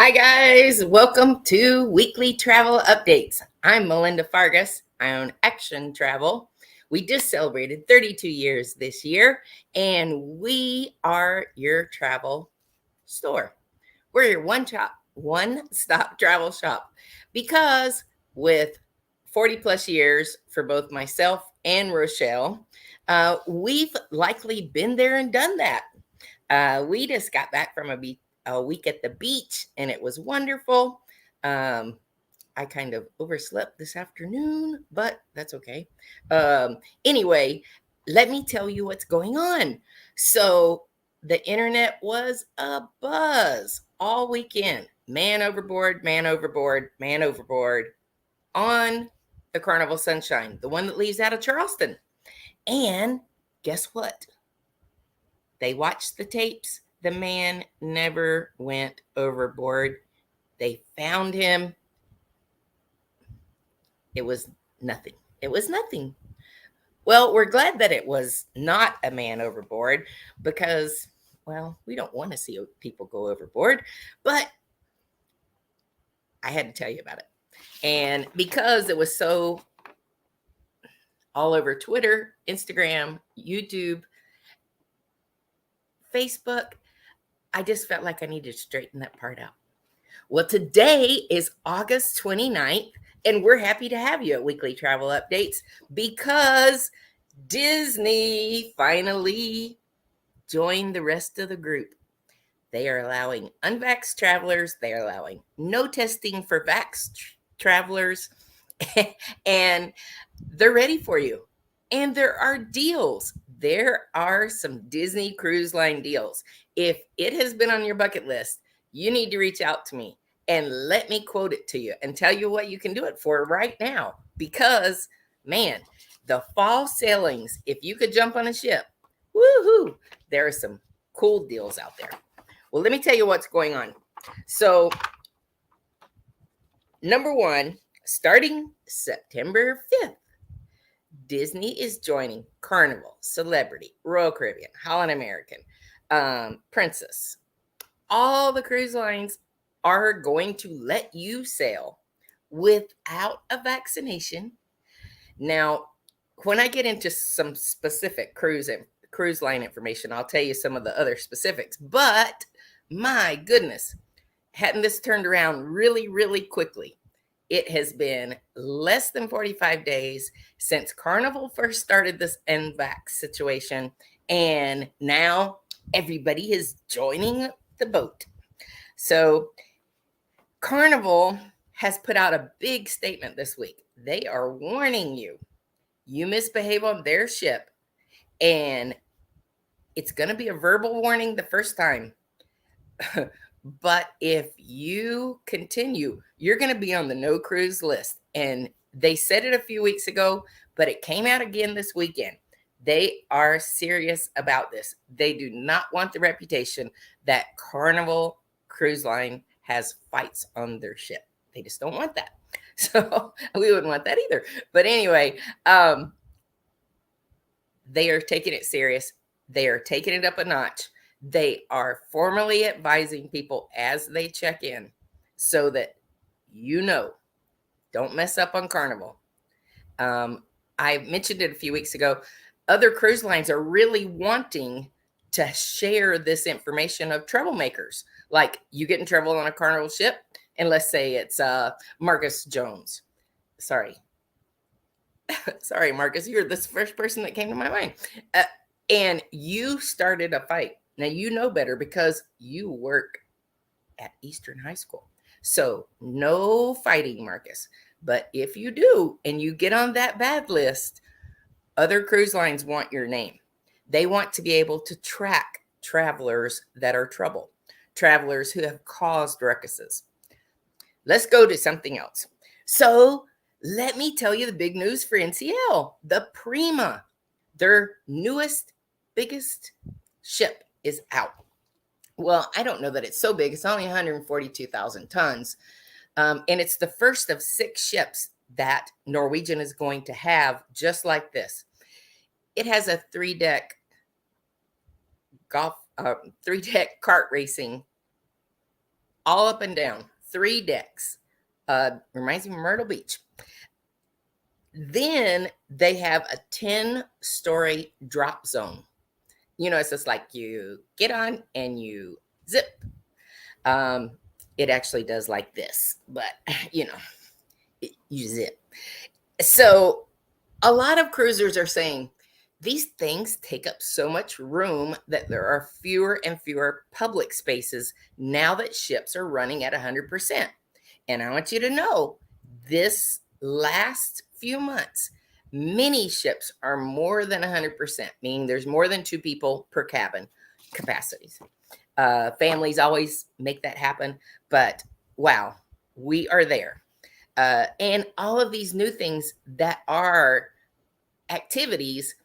Hi, guys. Welcome to Weekly Travel Updates. I'm Melinda Fargas. I own Action Travel. We just celebrated 32 years this year, and we are your travel store. We're your one-stop travel shop because with 40 plus years for both myself and Rochelle, we've likely been there and done that. We just got back from a week at the beach, and it was wonderful. I kind of overslept this afternoon, but that's okay. Anyway, let me tell you what's going on. So, the internet was a buzz all weekend. Man overboard, man overboard, man overboard on the Carnival Sunshine, the one that leaves out of Charleston. And guess what? They watched the tapes. The man never went overboard. They found him. It was nothing. It was nothing. Well, we're glad that it was not a man overboard because, well, we don't want to see people go overboard, but I had to tell you about it. And because it was so all over Twitter, Instagram, YouTube, Facebook, I just felt like I needed to straighten that part out. Well, today is August 29th, and we're happy to have you at Weekly Travel Updates because Disney finally joined the rest of the group. They are allowing unvaxxed travelers, they are allowing no testing for vaxxed travelers, and they're ready for you. And there are deals. There are some Disney Cruise Line deals. If it has been on your bucket list, you need to reach out to me and let me quote it to you and tell you what you can do it for right now. Because, man, the fall sailings, if you could jump on a ship, woohoo, there are some cool deals out there. Well, let me tell you what's going on. So, number one, starting September 5th, Disney is joining Carnival, Celebrity, Royal Caribbean, Holland American, Princess. All the cruise lines are going to let you sail without a vaccination. Now, when I get into some specific cruise line information, I'll tell you some of the other specifics. But my goodness, hadn't this turned around really, really quickly? It has been less than 45 days since Carnival first started this NVAX situation, and now everybody is joining the boat. So Carnival has put out a big statement this week. They are warning you. You misbehave on their ship, and it's going to be a verbal warning the first time. But if you continue, you're going to be on the no cruise list. And they said it a few weeks ago, but it came out again this weekend. They are serious about this. They do not want the reputation that Carnival Cruise Line has fights on their ship. They just don't want that. So we wouldn't want that either. But anyway, they are taking it serious. They are taking it up a notch. They are formally advising people as they check in so that you know, don't mess up on Carnival. I mentioned it a few weeks ago. Other cruise lines are really wanting to share this information of troublemakers. Like you get in trouble on a Carnival ship, and let's say it's Marcus Jones. Sorry, Marcus, you're the first person that came to my mind. And you started a fight. Now, you know better because you work at Eastern High School. So no fighting, Marcus. But if you do and you get on that bad list, other cruise lines want your name. They want to be able to track travelers that are trouble, travelers who have caused ruckuses. Let's go to something else. So let me tell you the big news for NCL. The Prima, their newest, biggest ship, is out. Well, I don't know that it's so big. It's only 142,000 tons. And it's the first of 6 ships that Norwegian is going to have just like this. It has a 3-deck kart racing all up and down, 3 decks. Reminds me of Myrtle Beach. Then they have a 10-story drop zone. You know, it's just like you get on and you zip. It actually does like this, but you know, you zip. So a lot of cruisers are saying these things take up so much room that there are fewer and fewer public spaces now that ships are running at 100%. And I want you to know this last few months, many ships are more than 100%, meaning there's more than 2 people per cabin capacities. Families always make that happen, but wow, we are there. And all of these new things that are activities,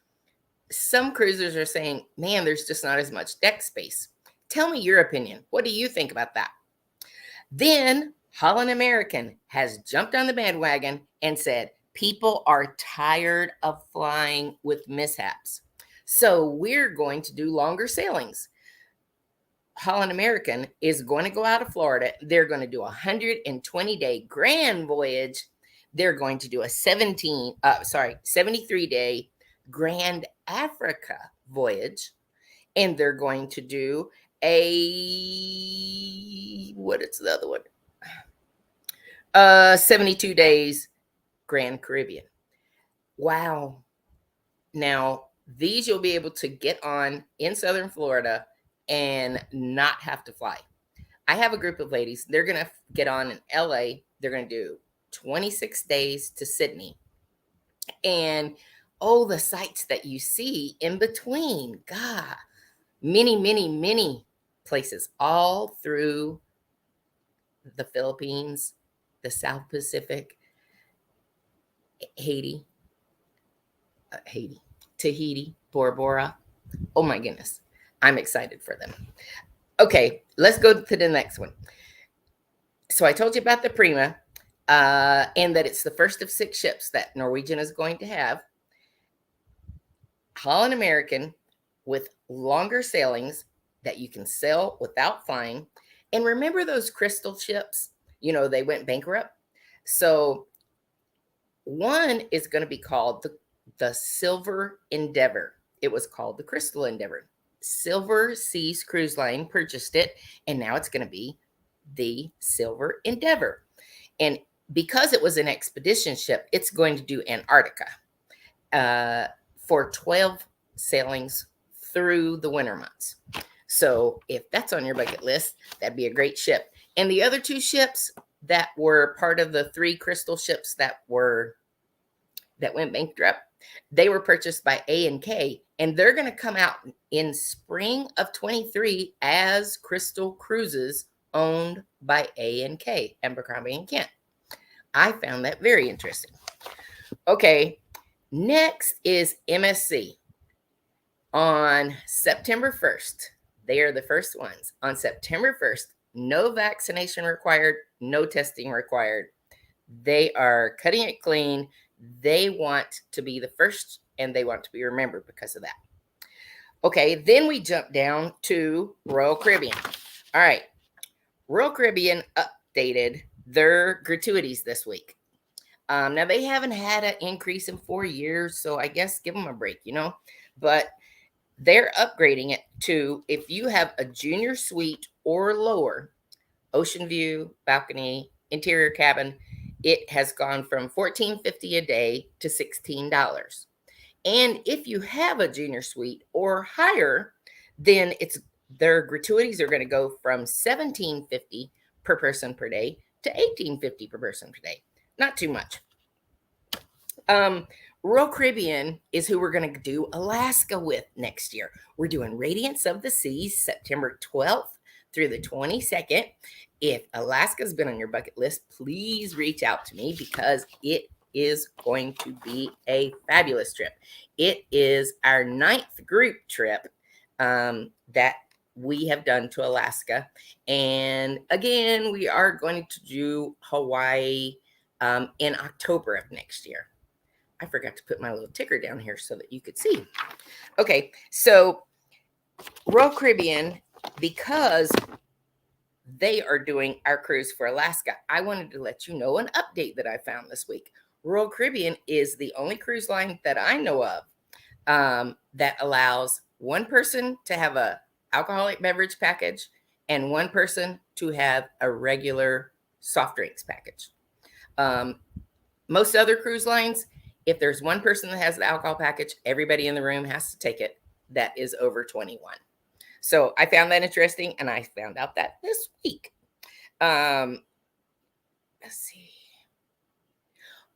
some cruisers are saying, man, there's just not as much deck space. Tell me your opinion. What do you think about that? Then Holland American has jumped on the bandwagon and said, people are tired of flying with mishaps. So we're going to do longer sailings. Holland American is going to go out of Florida. They're going to do a 120-day grand voyage. They're going to do a 73-day Grand Africa voyage. And they're going to do what is the other one? 72 days Grand Caribbean. Wow. Now, these you'll be able to get on in Southern Florida and not have to fly. I have a group of ladies. They're going to get on in LA. They're going to do 26 days to Sydney. And the sights that you see in between. God, many places all through the Philippines, the South Pacific, Haiti, Tahiti, Bora Bora. Oh my goodness. I'm excited for them. Okay, let's go to the next one. So I told you about the Prima, and that it's the first of 6 ships that Norwegian is going to have. Holland American with longer sailings that you can sail without flying. And remember those crystal ships? You know, they went bankrupt. So one is going to be called the Silver Endeavor. It was called the Crystal Endeavor. Silver Seas Cruise Line purchased it, and now it's going to be the Silver Endeavor. And because it was an expedition ship, it's going to do Antarctica for 12 sailings through the winter months. So if that's on your bucket list, that'd be a great ship. And the other 2 ships that were part of the 3 crystal ships that went bankrupt, they were purchased by A&K, and they're going to come out in spring of 23 as Crystal Cruises owned by A&K, Abercrombie & Kent. I found that very interesting. Okay, next is MSC. On September 1st, they are the first ones. On September 1st, no vaccination required, no testing required. They are cutting it clean. They want to be the first, and they want to be remembered because of that. Okay, then we jump down to Royal Caribbean. All right, Royal Caribbean updated their gratuities this week. Now, they haven't had an increase in 4 years, so I guess give them a break, you know. But they're upgrading it to, if you have a junior suite or lower, ocean view, balcony, interior cabin, it has gone from $14.50 a day to $16. And if you have a junior suite or higher, then their gratuities are going to go from $17.50 per person per day to $18.50 per person per day. Not too much. Royal Caribbean is who we're going to do Alaska with next year. We're doing Radiance of the Seas, September 12th through the 22nd. If Alaska's been on your bucket list, please reach out to me because it is going to be a fabulous trip. It is our 9th group trip that we have done to Alaska. And again, we are going to do Hawaii in October of next year. I forgot to put my little ticker down here so that you could see. Okay, so Royal Caribbean, because They are doing our cruise for Alaska. I wanted to let you know an update that I found this week. Royal Caribbean is the only cruise line that I know of that allows one person to have a alcoholic beverage package and one person to have a regular soft drinks package. Most other cruise lines, if there's one person that has the alcohol package, everybody in the room has to take it that is over 21. So I found that interesting, and I found out that this week. Let's see.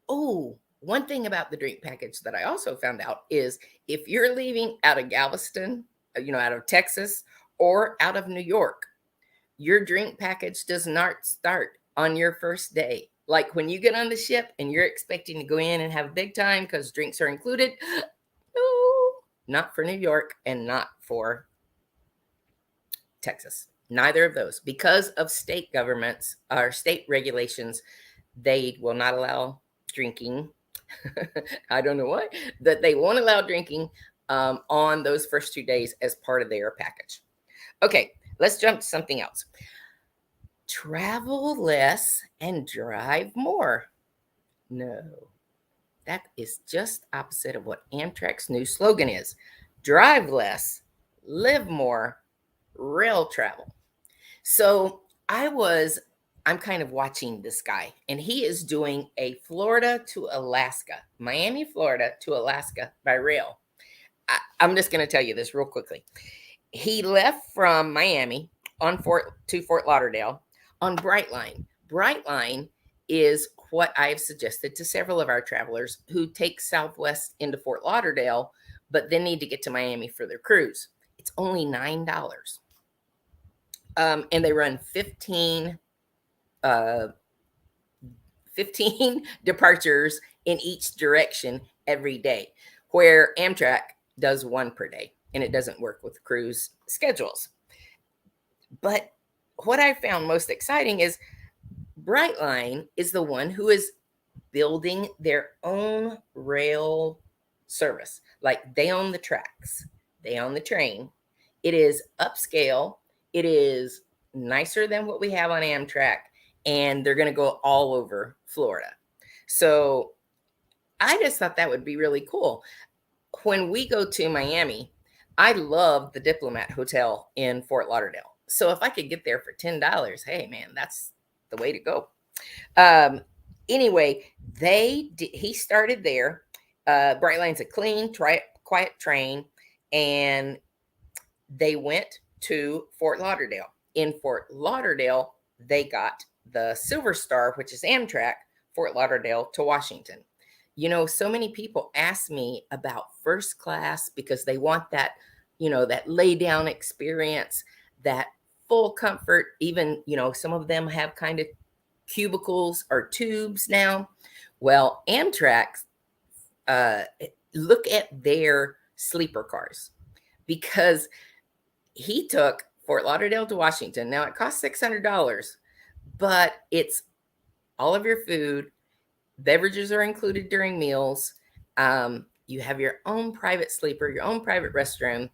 Oh, one thing about the drink package that I also found out is if you're leaving out of Galveston, out of Texas or out of New York, your drink package does not start on your first day. Like when you get on the ship and you're expecting to go in and have a big time because drinks are included. No, not for New York and not for Texas. Neither of those. Because of state governments or state regulations, they will not allow drinking. I don't know what, that they won't allow drinking on those first 2 days as part of their package. Okay, let's jump to something else. Travel less and drive more. No, that is just opposite of what Amtrak's new slogan is. Drive less, live more, rail travel. So I'm kind of watching this guy, and he is doing a Florida to Alaska, Miami, Florida to Alaska by rail. I'm just going to tell you this real quickly. He left from Miami to Fort Lauderdale on Brightline. Brightline is what I've suggested to several of our travelers who take Southwest into Fort Lauderdale, but then need to get to Miami for their cruise. It's only $9. And they run 15 departures in each direction every day, where Amtrak does one per day, and it doesn't work with cruise schedules. But what I found most exciting is Brightline is the one who is building their own rail service. Like they own the tracks, they own the train. It is upscale. It is nicer than what we have on Amtrak, and they're going to go all over Florida. So I just thought that would be really cool. When we go to Miami, I love the Diplomat Hotel in Fort Lauderdale. So if I could get there for $10, hey man, that's the way to go. Anyway, he started there. Brightline's a clean, quiet train, and they went to Fort Lauderdale. In Fort Lauderdale, they got the Silver Star, which is Amtrak, Fort Lauderdale to Washington. So many people ask me about first class because they want that, that lay down experience, that full comfort. Even, some of them have kind of cubicles or tubes now. Well, Amtrak, look at their sleeper cars, because he took Fort Lauderdale to Washington. Now it costs $600, but it's all of your food. Beverages are included during meals. You have your own private sleeper, your own private restroom.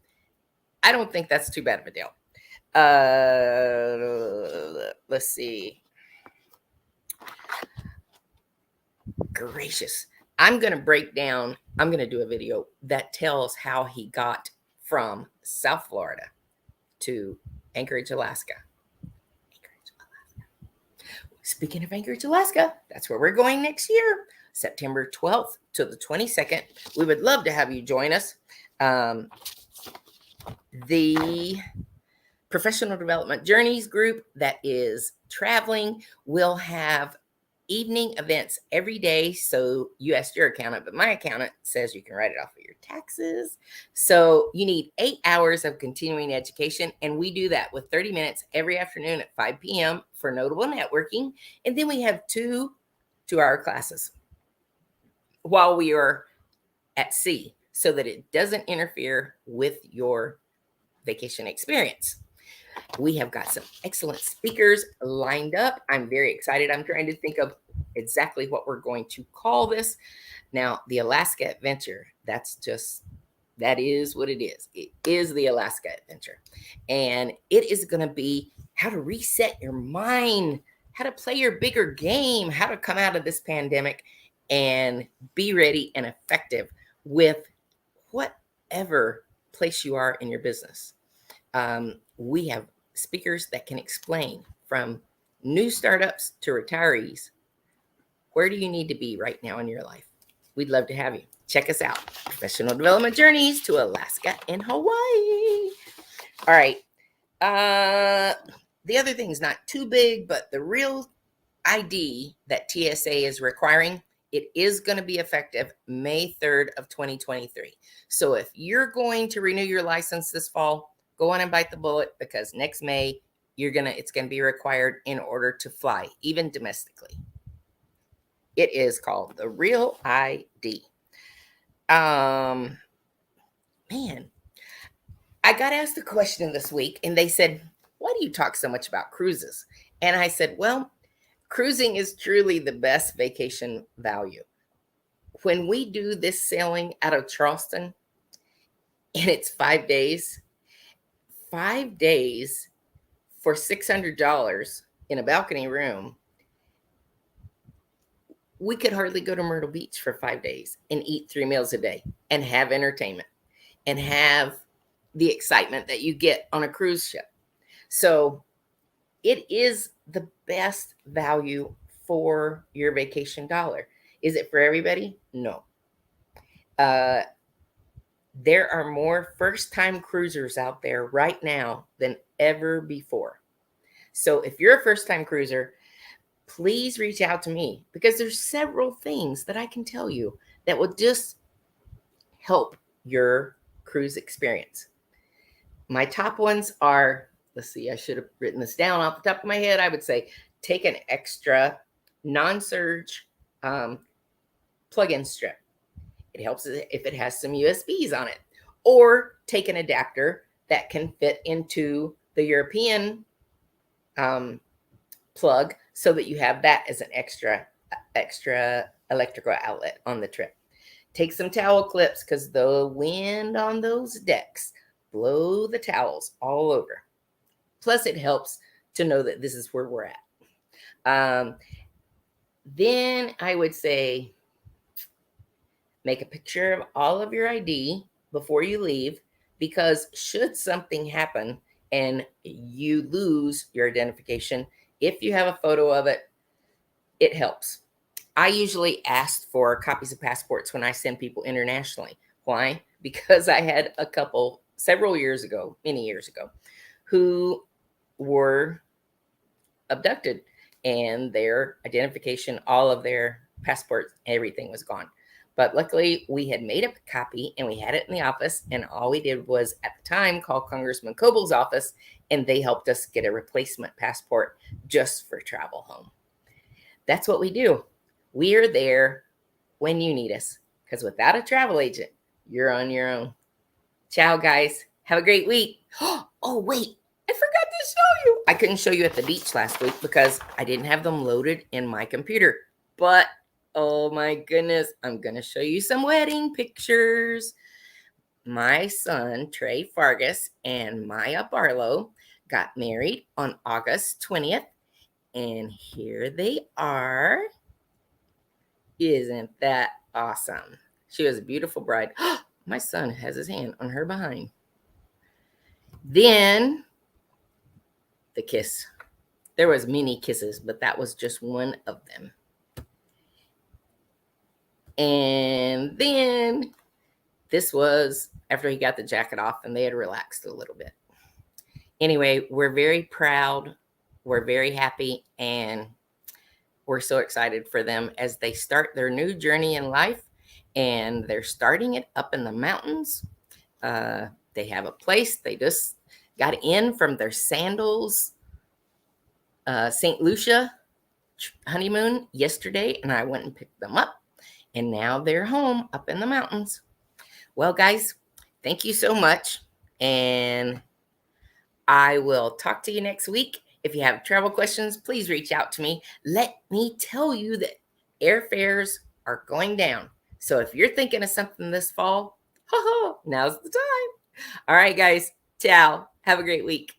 I don't think that's too bad of a deal. Let's see. Gracious. I'm going to do a video that tells how he got from South Florida to Anchorage, Alaska. Speaking of Anchorage, Alaska, that's where we're going next year, September 12th to the 22nd. We would love to have you join us. The Professional Development Journeys group that is traveling will have evening events every day. So you asked your accountant, but my accountant says you can write it off of your taxes. So you need 8 hours of continuing education. And we do that with 30 minutes every afternoon at 5 p.m. for notable networking. And then we have 2 2-hour classes while we are at sea so that it doesn't interfere with your vacation experience. We have got some excellent speakers lined up. I'm very excited. I'm trying to think of exactly what we're going to call this. Now, the Alaska Adventure, that is what it is. It is the Alaska Adventure. And it is going to be how to reset your mind, how to play your bigger game, how to come out of this pandemic and be ready and effective with whatever place you are in your business. We have speakers that can explain from new startups to retirees. Where do you need to be right now in your life? We'd love to have you. Check us out. Professional Development Journeys to Alaska and Hawaii. All right. The other thing is not too big, but the real ID that TSA is requiring, it is going to be effective May 3rd of 2023. So if you're going to renew your license this fall, go on and bite the bullet, because next May it's going to be required in order to fly, even domestically. It is called the Real ID. Man, I got asked a question this week, and they said, why do you talk so much about cruises? And I said, well, cruising is truly the best vacation value. When we do this sailing out of Charleston, and it's 5 days, 5 days for $600 in a balcony room, we could hardly go to Myrtle Beach for 5 days and eat 3 meals a day and have entertainment and have the excitement that you get on a cruise ship. So it is the best value for your vacation dollar. Is it for everybody? No. There are more first-time cruisers out there right now than ever before. So if you're a first-time cruiser, please reach out to me, because there's several things that I can tell you that will just help your cruise experience. My top ones are, let's see, I should have written this down off the top of my head. I would say take an extra non-surge plug-in strip. It helps if it has some USBs on it. Or take an adapter that can fit into the European plug, so that you have that as an extra electrical outlet on the trip. Take some towel clips, because the wind on those decks blow the towels all over. Plus, it helps to know that this is where we're at. Then I would say make a picture of all of your ID before you leave, because should something happen and you lose your identification, if you have a photo of it, it helps. I usually ask for copies of passports when I send people internationally. Why? Because I had a couple many years ago, who were abducted, and their identification, all of their passports, everything was gone. But luckily, we had made up a copy and we had it in the office. And all we did was, at the time, call Congressman Coble's office, and they helped us get a replacement passport just for travel home. That's what we do. We are there when you need us, because without a travel agent, you're on your own. Ciao, guys. Have a great week. Oh, wait. I forgot to show you. I couldn't show you at the beach last week because I didn't have them loaded in my computer. But oh my goodness, I'm going to show you some wedding pictures. My son, Trey Fargus, and Maya Barlow got married on August 20th. And here they are. Isn't that awesome? She was a beautiful bride. My son has his hand on her behind. Then the kiss. There was many kisses, but that was just one of them. And then this was after he got the jacket off and they had relaxed a little bit. Anyway, we're very proud. We're very happy, and we're so excited for them as they start their new journey in life, and they're starting it up in the mountains. They have a place. They just got in from their Sandals St. Lucia honeymoon yesterday, and I went and picked them up, and now they're home up in the mountains. Well, guys, thank you so much, and I will talk to you next week. If you have travel questions, please reach out to me. Let me tell you that airfares are going down. So if you're thinking of something this fall, now's the time. All right, guys. Ciao. Have a great week.